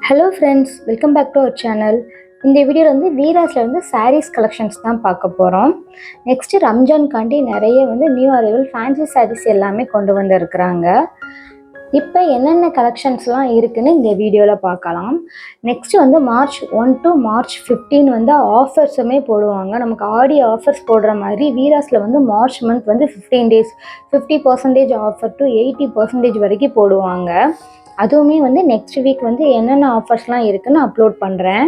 Hello friends, welcome back to our channel. இந்த வீடியோவில் வந்து வீராஸில் வந்து சாரீஸ் கலெக்ஷன்ஸ் தான் பார்க்க போகிறோம். நெக்ஸ்ட்டு ரம்ஜான்காண்டி நிறைய வந்து நியூ அரைவல் ஃபேன்சி சாரீஸ் எல்லாமே கொண்டு வந்துருக்குறாங்க. இப்போ என்னென்ன கலெக்ஷன்ஸ்லாம் இருக்குதுன்னு இந்த வீடியோவில் பார்க்கலாம். நெக்ஸ்ட்டு வந்து March 1 to March 15 வந்து ஆஃபர்ஸுமே போடுவாங்க. நமக்கு ஆடி ஆஃபர்ஸ் போடுற மாதிரி வீராஸில் வந்து மார்ச் மந்த் வந்து 15 days 50% ஆஃபர் டு 80% வரைக்கும் போடுவாங்க. அதுவுமே வந்து நெக்ஸ்ட் வீக் வந்து என்னென்ன ஆஃபர்ஸ்லாம் இருக்குதுன்னு அப்லோட் பண்ணுறேன்.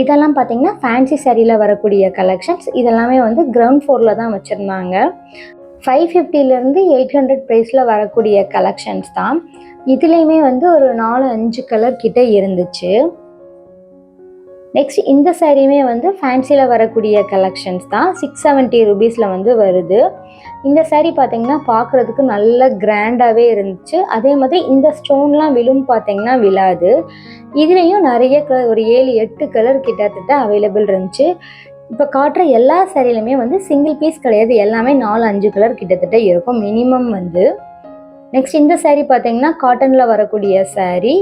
இதெல்லாம் பார்த்தீங்கன்னா ஃபேன்சி சாரியில் வரக்கூடிய கலெக்ஷன்ஸ். இதெல்லாமே வந்து கிரவுண்ட் ஃப்ளோரில் தான் வச்சுருந்தாங்க. 550 800 ப்ரைஸில் வரக்கூடிய கலெக்ஷன்ஸ் தான். இதுலேயுமே வந்து ஒரு 4-5 கலர் கிட்ட இருந்துச்சு. நெக்ஸ்ட் இந்த சாரியுமே வந்து ஃபேன்சியில் வரக்கூடிய கலெக்ஷன்ஸ் தான். 670 ருபீஸில் வந்து வருது. இந்த சாரீ பார்த்தீங்கன்னா பார்க்குறதுக்கு நல்ல கிராண்டாகவே இருந்துச்சு. அதே மாதிரி இந்த ஸ்டோன்லாம் விழும் பார்த்தீங்கன்னா விழாது. இதுலேயும் நிறைய ஒரு 7-8 கலர் கிட்டத்தட்ட அவைலபிள் இருந்துச்சு. இப்போ காட்டுற எல்லா சாரிலையுமே வந்து சிங்கிள் பீஸ் கிடையாது, எல்லாமே 4-5 கலர் கிட்டத்தட்ட இருக்கும் மினிமம் வந்து. நெக்ஸ்ட் இந்த சாரீ பார்த்தீங்கன்னா காட்டனில் வரக்கூடிய சாரீ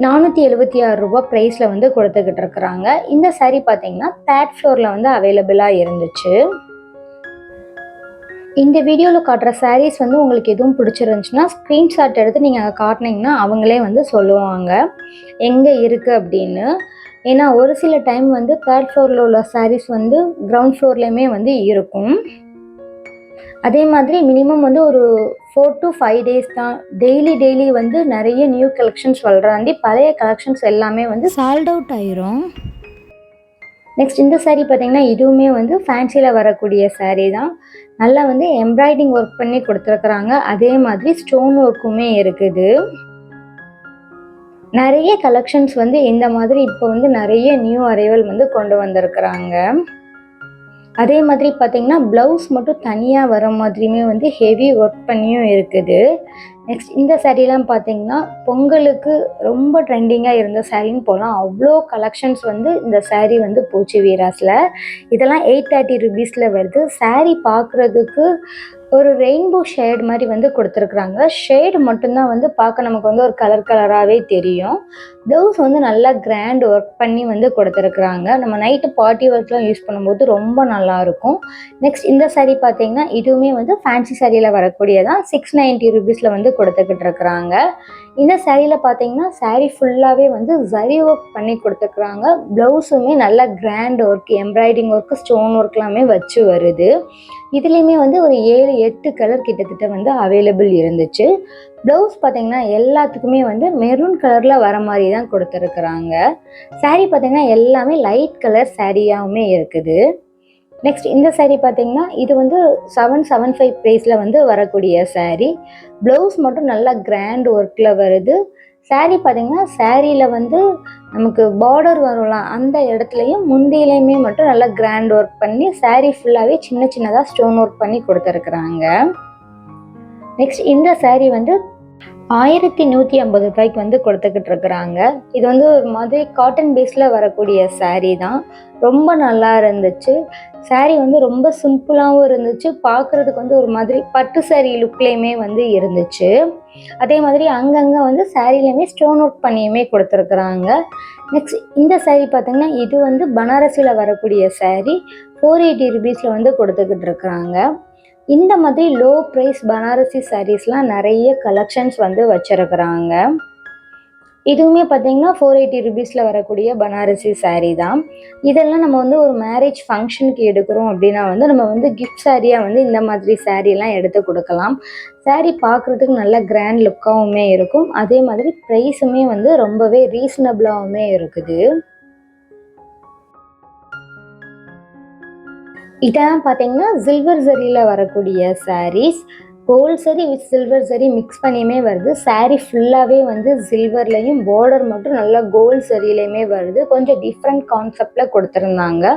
476 ரூபா ப்ரைஸில் வந்து கொடுத்துக்கிட்டு இருக்கிறாங்க. இந்த சாரீ பார்த்தீங்கன்னா 3rd ஃப்ளோரில் வந்து அவைலபிளாக இருந்துச்சு. இந்த வீடியோவில் காட்டுற சாரீஸ் வந்து உங்களுக்கு எதுவும் பிடிச்சிருந்துச்சுன்னா ஸ்க்ரீன்ஷாட் எடுத்து நீங்கள் அங்கே காட்டினீங்கன்னா அவங்களே வந்து சொல்லுவாங்க எங்கே இருக்குது அப்படின்னு. ஏன்னா ஒரு சில டைம் வந்து 3rd ஃப்ளோரில் உள்ள சாரீஸ் வந்து கிரவுண்ட் ஃப்ளோர்லேயுமே வந்து இருக்கும். அதே மாதிரி மினிமம் வந்து ஒரு 4 to 5 days தான். டெய்லி வந்து நிறைய நியூ கலெக்ஷன்ஸ் வளராண்டி பழைய கலெக்ஷன்ஸ் எல்லாமே வந்து சால்ட் அவுட் ஆயிரும். நெக்ஸ்ட் இந்த சாரீ பார்த்தீங்கன்னா இதுவுமே வந்து ஃபேன்சியில் வரக்கூடிய சாரீ தான். நல்லா வந்து எம்ப்ராய்டிங் ஒர்க் பண்ணி கொடுத்துருக்குறாங்க. அதே மாதிரி ஸ்டோன் ஒர்க்குமே இருக்குது. நிறைய கலெக்ஷன்ஸ் வந்து இந்த மாதிரி இப்போ வந்து நிறைய நியூ அரைவல் வந்து கொண்டு வந்திருக்கிறாங்க. அதே மாதிரி பார்த்தீங்கன்னா ப்ளவுஸ் மட்டும் தனியாக வர மாதிரியுமே வந்து ஹெவி ஒர்க் பண்ணியும் இருக்குது. நெக்ஸ்ட் இந்த சாரீலாம் பார்த்தீங்கன்னா பொங்கலுக்கு ரொம்ப ட்ரெண்டிங்காக இருந்த சாரின்னு போகலாம். அவ்வளோ கலெக்ஷன்ஸ் வந்து இந்த சாரீ வந்து போச்சு வீராஸில். இதெல்லாம் 830 ருபீஸில் வருது. சாரீ பார்க்குறதுக்கு ஒரு ரெயின்போ ஷேட் மாதிரி வந்து கொடுத்துருக்குறாங்க. ஷேடு மட்டும்தான் வந்து பார்க்க நமக்கு வந்து ஒரு கலராகவே தெரியும். ப்ளவுஸ் வந்து நல்லா கிராண்ட் ஒர்க் பண்ணி வந்து கொடுத்துருக்குறாங்க. நம்ம நைட்டு பார்ட்டி ஒர்க்லாம் யூஸ் பண்ணும்போது ரொம்ப நல்லாயிருக்கும். நெக்ஸ்ட் இந்த சாரீ பார்த்தீங்கன்னா இதுவுமே வந்து ஃபேன்சி சாரியில் வரக்கூடியதான். 690 ருபீஸில் வந்து கொடுத்துக்கிட்டு இருக்கிறாங்க. இந்த சாரியில் பார்த்தீங்கன்னா சாரீ ஃபுல்லாகவே வந்து ஜரி ஒர்க் பண்ணி கொடுத்துருக்குறாங்க. ப்ளவுஸுமே நல்லா grand work, embroidery work, stone ஒர்க்லாமே வச்சு வருது. இதுலேயுமே வந்து ஒரு 7-8 கலர் கிட்டத்தட்ட வந்து அவைலபிள் இருந்துச்சு. ப்ளவுஸ் பார்த்தீங்கன்னா எல்லாத்துக்குமே வந்து மெரூன் கலரில் வர மாதிரி தான் கொடுத்துருக்குறாங்க. சாரீ பார்த்தீங்கன்னா எல்லாமே லைட் கலர் சாரியாகவுமே இருக்குது. நெக்ஸ்ட் இந்த சாரீ பார்த்தீங்கன்னா இது வந்து 775 ப்ரைஸில் வந்து வரக்கூடிய சாரீ. ப்ளவுஸ் மட்டும் நல்லா கிராண்ட் ஒர்க்கில் வருது. சாரீ பார்த்தீங்கன்னா சாரியில் வந்து நமக்கு பார்டர் வரும்லாம் அந்த இடத்துலையும் முந்தியிலையுமே மட்டும் நல்லா கிராண்ட் ஒர்க் பண்ணி சாரீ ஃபுல்லாகவே சின்னதாக ஸ்டோன் ஒர்க் பண்ணி கொடுத்துருக்குறாங்க. நெக்ஸ்ட் இந்த சாரீ வந்து 1150 ரூபாய்க்கு வந்து கொடுத்துக்கிட்டு இருக்கிறாங்க. இது வந்து ஒரு மாதிரி காட்டன் பேஸில் வரக்கூடிய சாரீ தான். ரொம்ப நல்லா இருந்துச்சு. சாரீ வந்து ரொம்ப சிம்பிளாகவும் இருந்துச்சு. பார்க்குறதுக்கு வந்து ஒரு மாதிரி பட்டு சாரீ லுக்லேயுமே வந்து இருந்துச்சு. அதே மாதிரி அங்கங்கே வந்து சாரீலையுமே ஸ்டோன் ஒர்க் பண்ணியுமே கொடுத்துருக்குறாங்க. நெக்ஸ்ட் இந்த சாரீ பார்த்தீங்கன்னா இது வந்து பனாரஸில் வரக்கூடிய சாரீ 480 ருபீஸில் வந்து கொடுத்துக்கிட்டு இருக்கிறாங்க. இந்த மாதிரி லோ ப்ரைஸ் பனாரசி சாரீஸ்லாம் நிறைய கலெக்ஷன்ஸ் வந்து வச்சுருக்குறாங்க. இதுவுமே பார்த்தீங்கன்னா 480 ருபீஸில் வரக்கூடிய பனாரசி சாரீ தான். இதெல்லாம் நம்ம வந்து ஒரு மேரேஜ் ஃபங்க்ஷனுக்கு எடுக்கிறோம் அப்படின்னா வந்து நம்ம வந்து கிஃப்ட் சாரியாக வந்து இந்த மாதிரி சாரீலாம் எடுத்து கொடுக்கலாம். சாரீ பார்க்குறதுக்கு நல்ல கிராண்ட் லுக்காகவுமே இருக்கும். அதே மாதிரி ப்ரைஸுமே வந்து ரொம்பவே ரீசனபிளாகவுமே இருக்குது. இதெல்லாம் பார்த்தீங்கன்னா சில்வர் ஜரியில் வரக்கூடிய சாரீஸ். கோல்ட் சரி வித் சில்வர் சரி மிக்ஸ் பண்ணியுமே வருது. சாரீ ஃபுல்லாகவே வந்து சில்வர்லேயும் பார்டர் மட்டும் நல்லா கோல்ட் சரியிலையுமே வருது. கொஞ்சம் டிஃப்ரெண்ட் கான்செப்டில் கொடுத்துருந்தாங்க.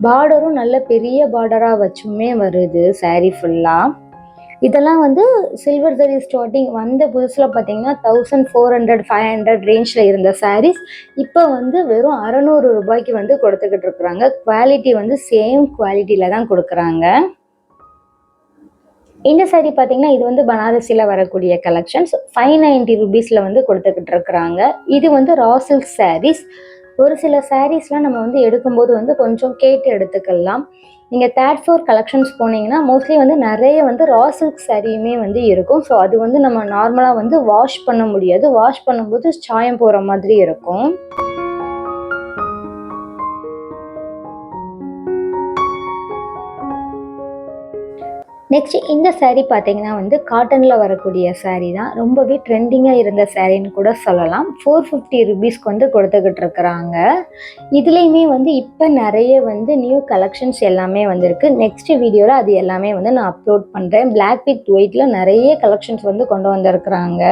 பார்டரும் நல்ல பெரிய பார்டராக வச்சுமே வருது சாரீ ஃபுல்லாக. இதெல்லாம் வந்து சில்வர் ஜரி ஸ்டார்டிங் வந்த புதுசில் பார்த்தீங்கன்னா 1400-500 ரேஞ்சில் இருந்த சாரீஸ் இப்போ வந்து வெறும் 600 ரூபாய்க்கு வந்து கொடுத்துக்கிட்டு இருக்கிறாங்க. குவாலிட்டி வந்து சேம் குவாலிட்டியில் தான் கொடுக்குறாங்க. இந்த சாரீ பார்த்தீங்கன்னா, இது வந்து பனாரஸில வரக்கூடிய கலெக்ஷன்ஸ். 590 ரூபீஸ்ல வந்து குடுத்துக்கிட்டு இருக்கிறாங்க. இது வந்து ரா சில்க் சாரீஸ். ஒரு சில சாரீஸ்லாம் நம்ம வந்து எடுக்கும்போது வந்து கொஞ்சம் கேட்டு எடுத்துக்கலாம். நீங்க 3rd ஃப்ளோர் கலெக்ஷன்ஸ் போனீங்கன்னா, மோஸ்ட்லி வந்து நெறைய வந்து ரா சில்க் சாரியுமே வந்து இருக்கும். ஸோ அது வந்து நம்ம நார்மலா வந்து வாஷ் பண்ண முடியாது. வாஷ் பண்ணும்போது சாயம் போற மாதிரி இருக்கும். நெக்ஸ்ட் இந்த சாரீ பார்த்தீங்கன்னா வந்து காட்டன்ல வரக்கூடிய சாரீ தான். ரொம்பவே ட்ரெண்டிங்கா இருந்த சாரீன்னு கூட சொல்லலாம். 450 ரூபீஸ்க்கு வந்து குடுத்துக்கிட்டு இருக்கிறாங்க. இதுலயுமே வந்து இப்ப நெறைய வந்து நியூ கலெக்ஷன்ஸ் எல்லாமே வந்திருக்கு. நெக்ஸ்ட் வீடியோல அது எல்லாமே வந்து நான் அப்லோட் பண்றேன். பிளாக் வித் ஒயிட்ல நெறைய கலெக்ஷன்ஸ் வந்து கொண்டு வந்திருக்கிறாங்க.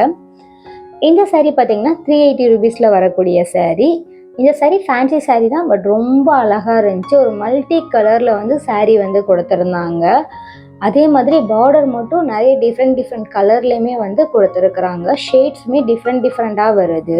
இந்த சாரீ பார்த்தீங்கன்னா 380 ரூபீஸ்ல வரக்கூடிய சாரீ. இந்த சாரீ ஃபேன்சி சாரீ தான். பட் ரொம்ப அழகா இருந்துச்சு. ஒரு மல்டி கலர்ல வந்து சாரீ வந்து குடுத்திருந்தாங்க. அதே மாதிரி பார்டர் மட்டும் நிறைய டிஃப்ரெண்ட் கலர்லயுமே வந்து கொடுத்துருக்குறாங்க. ஷேட்ஸுமே டிஃப்ரெண்ட்டாக வருது.